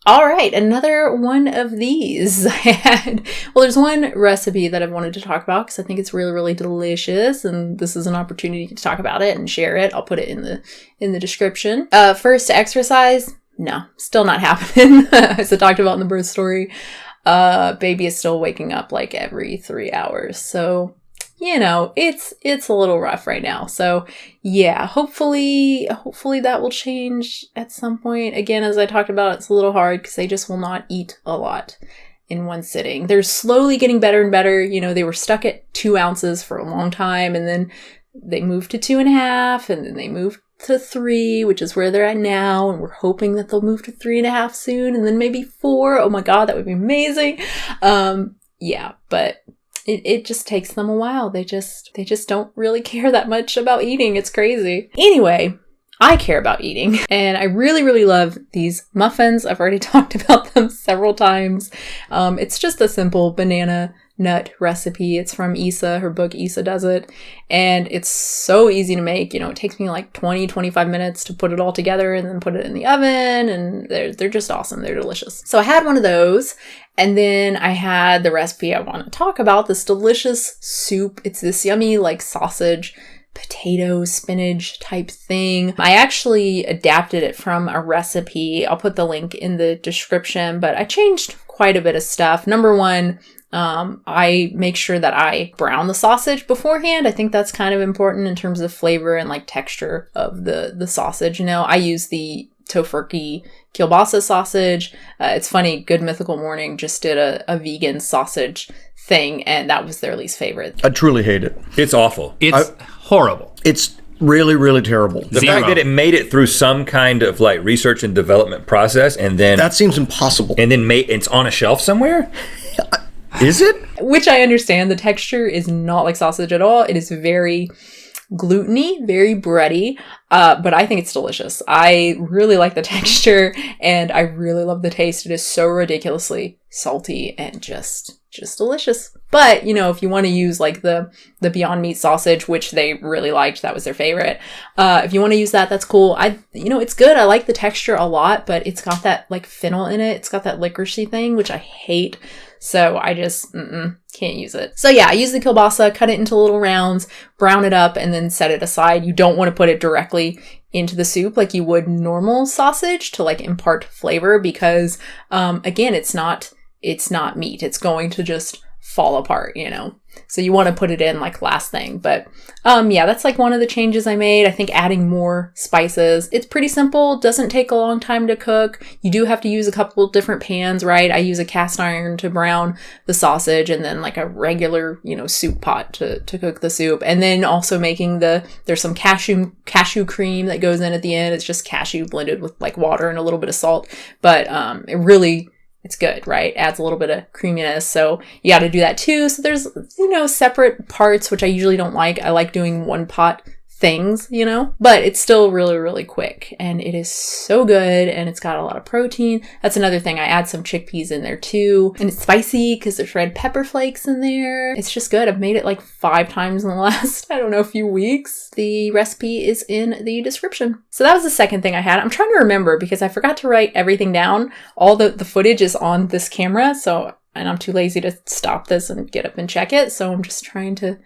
All right, another one of these I had. Well, there's one recipe that I've wanted to talk about because I think it's really, really delicious, and this is an opportunity to talk about it and share it. I'll put it in the description. First, exercise. No, still not happening. As I talked about in the birth story, baby is still waking up like every 3 hours. So, it's a little rough right now. So yeah, hopefully that will change at some point. Again, as I talked about, it's a little hard because they just will not eat a lot in one sitting. They're slowly getting better and better. They were stuck at 2 ounces for a long time, and then they moved to 2.5, and then they moved to 3, which is where they're at now. And we're hoping that they'll move to 3.5 soon, and then maybe 4. Oh my God, that would be amazing. Yeah, but it just takes them a while. They just don't really care that much about eating. It's crazy. Anyway, I care about eating, and I really, really love these muffins. I've already talked about them several times. It's just a simple banana nut recipe. It's from Isa. Her book, Isa Does It. And it's so easy to make. It takes me like 20-25 minutes to put it all together and then put it in the oven. And they're just awesome. They're delicious. So I had one of those. And then I had the recipe I want to talk about, this delicious soup. It's this yummy like sausage, potato, spinach type thing. I actually adapted it from a recipe. I'll put the link in the description, but I changed quite a bit of stuff. Number one, I make sure that I brown the sausage beforehand. I think that's kind of important in terms of flavor and like texture of the sausage. I use the Tofurky Kielbasa sausage. It's funny, Good Mythical Morning just did a vegan sausage thing, and that was their least favorite. I truly hate it. It's awful. It's horrible. It's really, really terrible. The fact that it made it through some kind of like research and development process, and then that seems impossible. And then it's on a shelf somewhere. Is it? Which I understand. The texture is not like sausage at all. It is very gluteny, very bready, but I think it's delicious. I really like the texture, and I really love the taste. It is so ridiculously salty and just delicious. But, if you want to use like the Beyond Meat sausage, which they really liked, that was their favorite. If you want to use that, that's cool. It's good. I like the texture a lot, but it's got that like fennel in it. It's got that licoricey thing, which I hate. So I just can't use it. So yeah, I use the kielbasa, cut it into little rounds, brown it up, and then set it aside. You don't want to put it directly into the soup like you would normal sausage to like impart flavor because, again, it's not meat. It's going to just fall apart, So you want to put it in like last thing. But yeah, that's like one of the changes I made. I think adding more spices. It's pretty simple. Doesn't take a long time to cook. You do have to use a couple of different pans, right? I use a cast iron to brown the sausage and then like a regular, soup pot to cook the soup. And then also making there's some cashew cream that goes in at the end. It's just cashew blended with like water and a little bit of salt. But it's good, right? Adds a little bit of creaminess. So you got to do that too. So there's, separate parts, which I usually don't like. I like doing one pot things, but it's still really, really quick, and it is so good, and it's got a lot of protein. That's another thing. I add some chickpeas in there too, and it's spicy because there's red pepper flakes in there. It's just good. I've made it like 5 times in the last, few weeks. The recipe is in the description. So that was the second thing I had. I'm trying to remember because I forgot to write everything down. All the footage is on this camera, and I'm too lazy to stop this and get up and check it. So I'm just trying to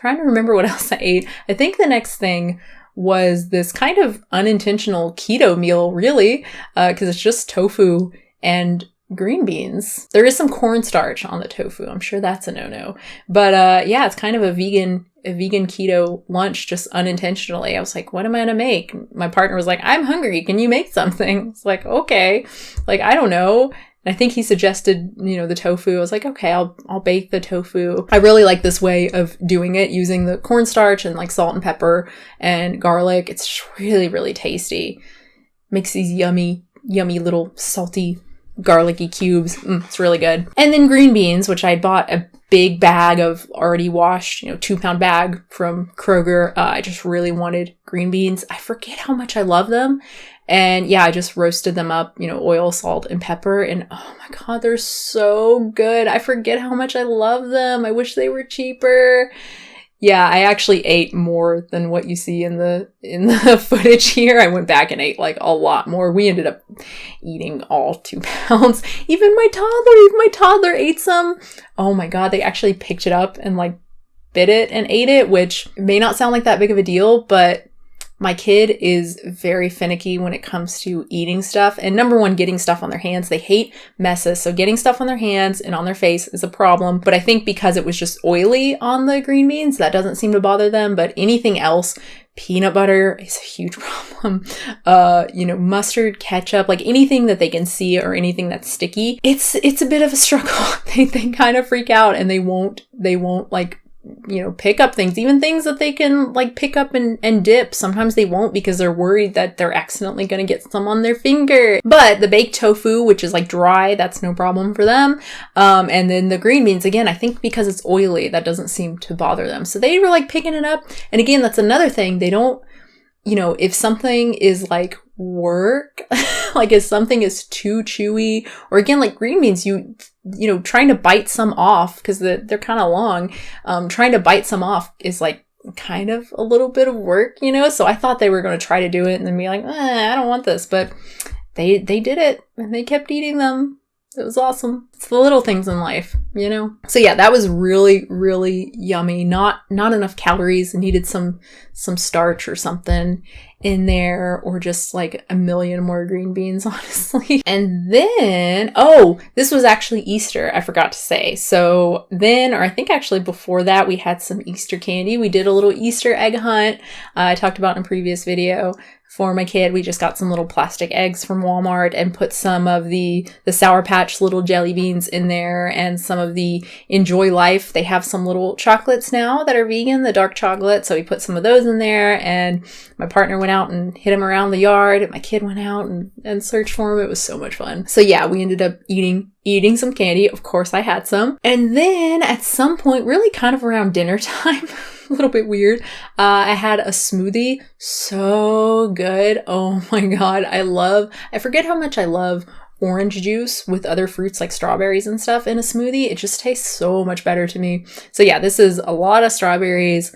remember what else I ate. I think the next thing was this kind of unintentional keto meal, really, because it's just tofu and green beans. There is some cornstarch on the tofu. I'm sure that's a no-no. But yeah, it's kind of a vegan keto lunch, just unintentionally. I was like, what am I gonna make? My partner was like, I'm hungry. Can you make something? It's like, okay. Like, I don't know. And I think he suggested, the tofu. I was like, okay, I'll bake the tofu. I really like this way of doing it, using the cornstarch and like salt and pepper and garlic. It's really, really tasty. Makes these yummy little salty, garlicky cubes. It's really good. And then green beans, which I bought a big bag of already washed, 2-pound bag from Kroger. I just really wanted green beans. I forget how much I love them. And yeah, I just roasted them up, oil, salt, and pepper. And oh my God, they're so good. I forget how much I love them. I wish they were cheaper. Yeah, I actually ate more than what you see in the footage here. I went back and ate like a lot more. We ended up eating all 2 pounds. Even my toddler ate some. Oh my God, they actually picked it up and like bit it and ate it, which may not sound like that big of a deal, but my kid is very finicky when it comes to eating stuff. And number one, getting stuff on their hands. They hate messes. So getting stuff on their hands and on their face is a problem. But I think because it was just oily on the green beans, that doesn't seem to bother them. But anything else, peanut butter is a huge problem. Mustard, ketchup, like anything that they can see or anything that's sticky, it's a bit of a struggle. They kind of freak out and they won't like, pick up things, even things that they can like pick up and dip. Sometimes they won't because they're worried that they're accidentally going to get some on their finger. But the baked tofu, which is like dry, that's no problem for them. And then the green beans, again, I think because it's oily, that doesn't seem to bother them. So they were like picking it up. And again, that's another thing. They don't, if something is like work, like if something is too chewy, or again, like green beans, trying to bite some off because they're kind of long, trying to bite some off is like kind of a little bit of work, so I thought they were going to try to do it and then be like, I don't want this, but they did it and they kept eating them. It was awesome. It's the little things in life, So yeah, that was really, really yummy. Not enough calories. Needed some starch or something in there, or just like a million more green beans, honestly. And then, this was actually Easter, I forgot to say. So then, or I think actually before that, we had some Easter candy. We did a little Easter egg hunt. I talked about in a previous video. For my kid, we just got some little plastic eggs from Walmart and put some of the Sour Patch little jelly beans in there and some of the Enjoy Life. They have some little chocolates now that are vegan, the dark chocolate. So we put some of those in there, and my partner went out and hit him around the yard, and my kid went out and searched for him. It was so much fun. So yeah, we ended up eating some candy. Of course, I had some. And then at some point, really kind of around dinner time, a little bit weird, I had a smoothie. So good. Oh my God. I forget how much I love orange juice with other fruits like strawberries and stuff in a smoothie. It just tastes so much better to me. So yeah, this is a lot of strawberries,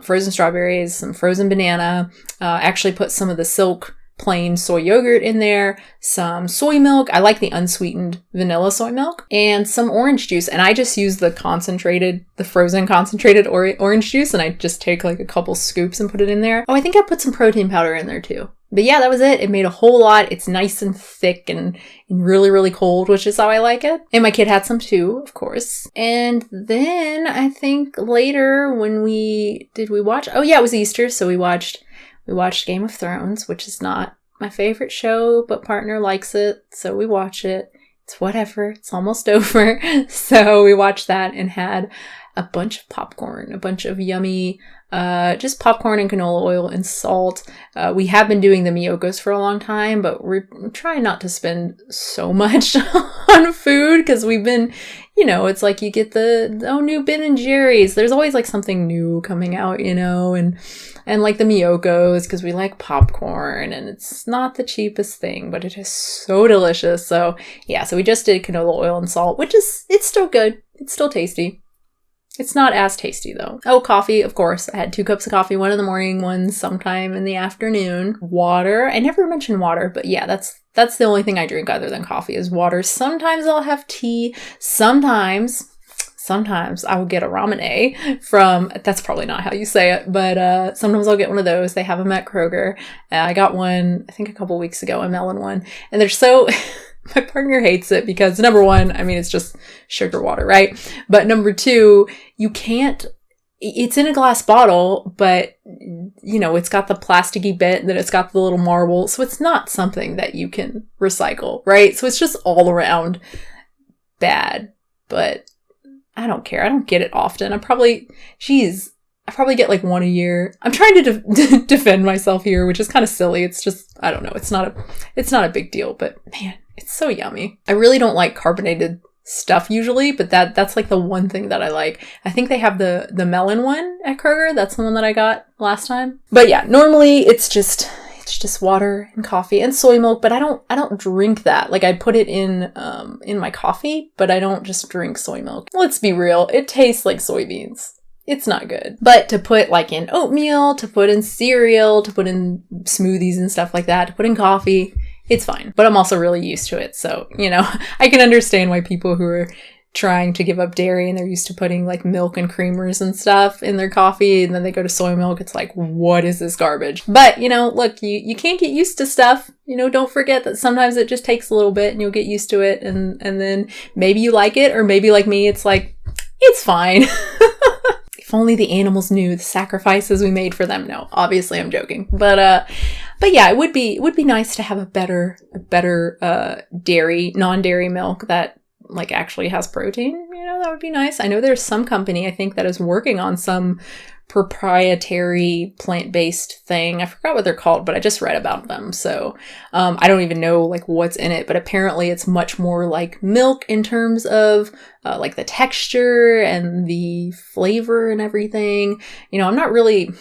frozen strawberries, some frozen banana, actually put some of the Silk plain soy yogurt in there, some soy milk. I like the unsweetened vanilla soy milk, and some orange juice. And I just use the frozen concentrated orange juice, and I just take like a couple scoops and put it in there. Oh, I think I put some protein powder in there too. But yeah, that was it. It made a whole lot. It's nice and thick and really, really cold, which is how I like it. And my kid had some too, of course. And then I think later when did we watch? Oh yeah, it was Easter. So we watched Game of Thrones, which is not my favorite show, but partner likes it, so we watch it. It's whatever. It's almost over. So we watched that and had a bunch of popcorn, a bunch of yummy, just popcorn and canola oil and salt. We have been doing the Miyokos for a long time, but we're trying not to spend so much on food because we've been, it's like you get the new Ben & Jerry's. There's always like something new coming out, and like the Miyokos because we like popcorn, and it's not the cheapest thing, but it is so delicious. So yeah, so we just did canola oil and salt, it's still good. It's still tasty. It's not as tasty though. Oh, coffee, of course. I had 2 cups of coffee, one in the morning, one sometime in the afternoon. Water. I never mentioned water, but yeah, that's the only thing I drink other than coffee is water. Sometimes I'll have tea. Sometimes I will get a ramune from, that's probably not how you say it, but sometimes I'll get one of those. They have them at Kroger. I got one, I think a couple weeks ago, a melon one. And they're so... My partner hates it because number one, it's just sugar water, right? But number two, it's in a glass bottle, but it's got the plasticky bit and then it's got the little marble. So it's not something that you can recycle, right? So it's just all around bad, but I don't care. I don't get it often. I probably get like one a year. I'm trying to defend myself here, which is kind of silly. It's just, I don't know. It's not a big deal, but man, it's so yummy. I really don't like carbonated stuff usually, but that's like the one thing that I like. I think they have the melon one at Kroger. That's the one that I got last time. But yeah, normally it's just water and coffee and soy milk, but I don't drink that. Like I put it in my coffee, but I don't just drink soy milk. Let's be real. It tastes like soybeans. it's not good. But to put like in oatmeal, to put in cereal, to put in smoothies and stuff like that, to put in coffee, it's fine. But I'm also really used to it. So, you know, I can understand why people who are trying to give up dairy and they're used to putting like milk and creamers and stuff in their coffee, and then they go to soy milk, it's like, what is this garbage? But, you know, look, you can't get used to stuff. You know, don't forget that sometimes it just takes a little bit and you'll get used to it, and then maybe you like it, or maybe like me, it's like, it's fine. If only the animals knew the sacrifices we made for them. No, obviously I'm joking. But yeah, it would be nice to have a better dairy, non-dairy milk that like actually has protein. You know, that would be nice. I know there's some company, I think, that is working on some proprietary plant-based thing. I forgot what they're called, but I just read about them. So I don't even know like what's in it, but apparently it's much more like milk in terms of like the texture and the flavor and everything. You know, I never really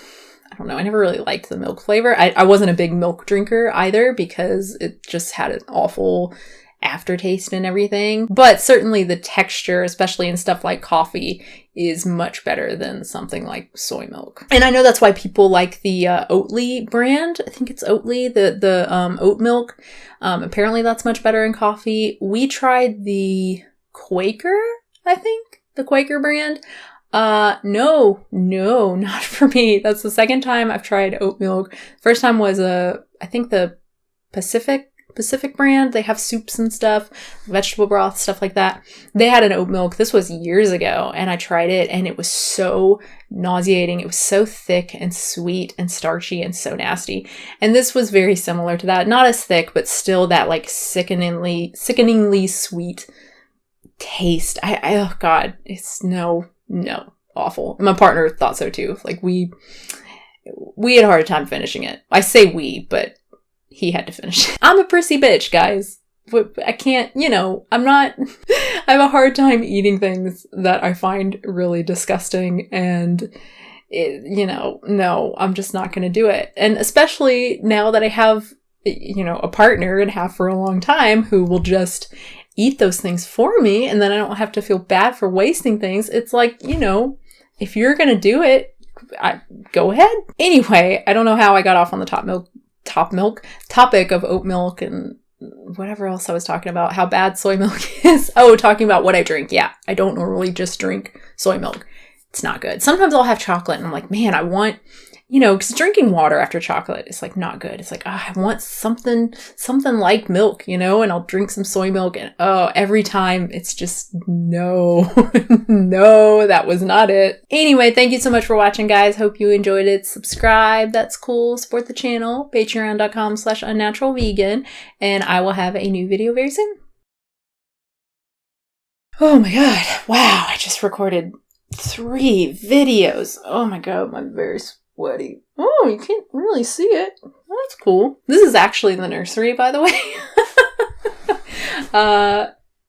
liked the milk flavor. I wasn't a big milk drinker either because it just had an awful aftertaste and everything. But certainly the texture, especially in stuff like coffee, is much better than something like soy milk. And I know that's why people like the Oatly brand. I think it's Oatly, the oat milk. Apparently that's much better in coffee. We tried the Quaker, I think, the Quaker brand. No, not for me. That's the second time I've tried oat milk. First time was I think the Pacific brand. They have soups and stuff, vegetable broth, stuff like that. They had an oat milk. This was years ago, and I tried it, and it was so nauseating. It was so thick and sweet and starchy and so nasty. And this was very similar to that. Not as thick, but still that like sickeningly sweet taste. Oh God, it's no, awful. My partner thought so too. Like we had a hard time finishing it. I say we, but he had to finish it. I'm a prissy bitch, guys. I can't, you know, I have a hard time eating things that I find really disgusting, and no, I'm just not going to do it. And especially now that I have, you know, a partner and have for a long time who will just eat those things for me, and then I don't have to feel bad for wasting things. It's like, you know, if you're going to do it, go ahead. Anyway, I don't know how I got off on the topic of oat milk and whatever else I was talking about, how bad soy milk is. Oh, talking about what I drink. Yeah, I don't normally just drink soy milk. It's not good. Sometimes I'll have chocolate and I'm like, man, I want, you know, because drinking water after chocolate is like not good. It's like, I want something like milk, you know, and I'll drink some soy milk, and every time it's just no, no, that was not it. Anyway, thank you so much for watching, guys. Hope you enjoyed it. Subscribe. That's cool. Support the channel. Patreon.com/unnaturalvegan. And I will have a new video very soon. Oh my God. Wow. I just recorded 3 videos. Oh my God. I'm very sweaty. Oh, you can't really see it. That's cool. This is actually the nursery, by the way.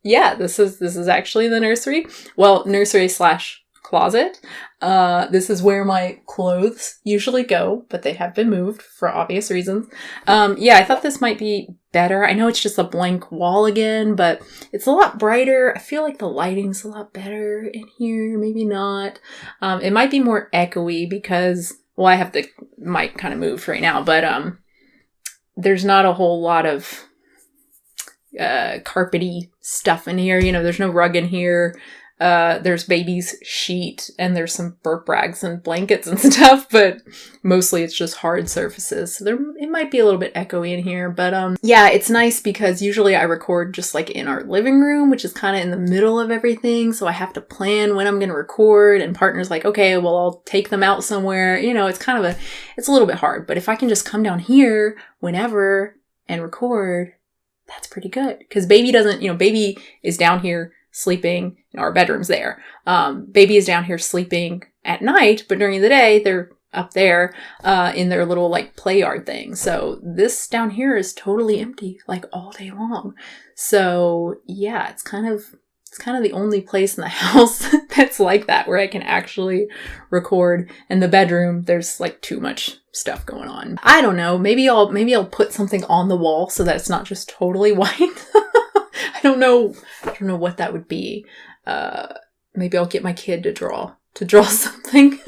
Yeah, this is actually the nursery. Well, nursery/closet. This is where my clothes usually go, but they have been moved for obvious reasons. Yeah, I thought this might be better. I know it's just a blank wall again, but it's a lot brighter. I feel like the lighting's a lot better in here. Maybe not. It might be more echoey because, well, I have the mic kind of moved right now, but there's not a whole lot of carpety stuff in here. You know, there's no rug in here. There's baby's sheet, and there's some burp rags and blankets and stuff, but mostly it's just hard surfaces. So it might be a little bit echoey in here, but yeah, it's nice because usually I record just like in our living room, which is kind of in the middle of everything. So I have to plan when I'm going to record, and partner's like, okay, well, I'll take them out somewhere. You know, it's a little bit hard, but if I can just come down here whenever and record, that's pretty good. Because baby is down here sleeping. Our bedroom's there. Baby is down here sleeping at night, but during the day, they're up there in their little like play yard thing. So this down here is totally empty, like all day long. So yeah, it's kind of the only place in the house that's like that, where I can actually record. In the bedroom, there's like too much stuff going on. I don't know. Maybe I'll put something on the wall so that it's not just totally white. I don't know what that would be. Maybe I'll get my kid to draw to draw something.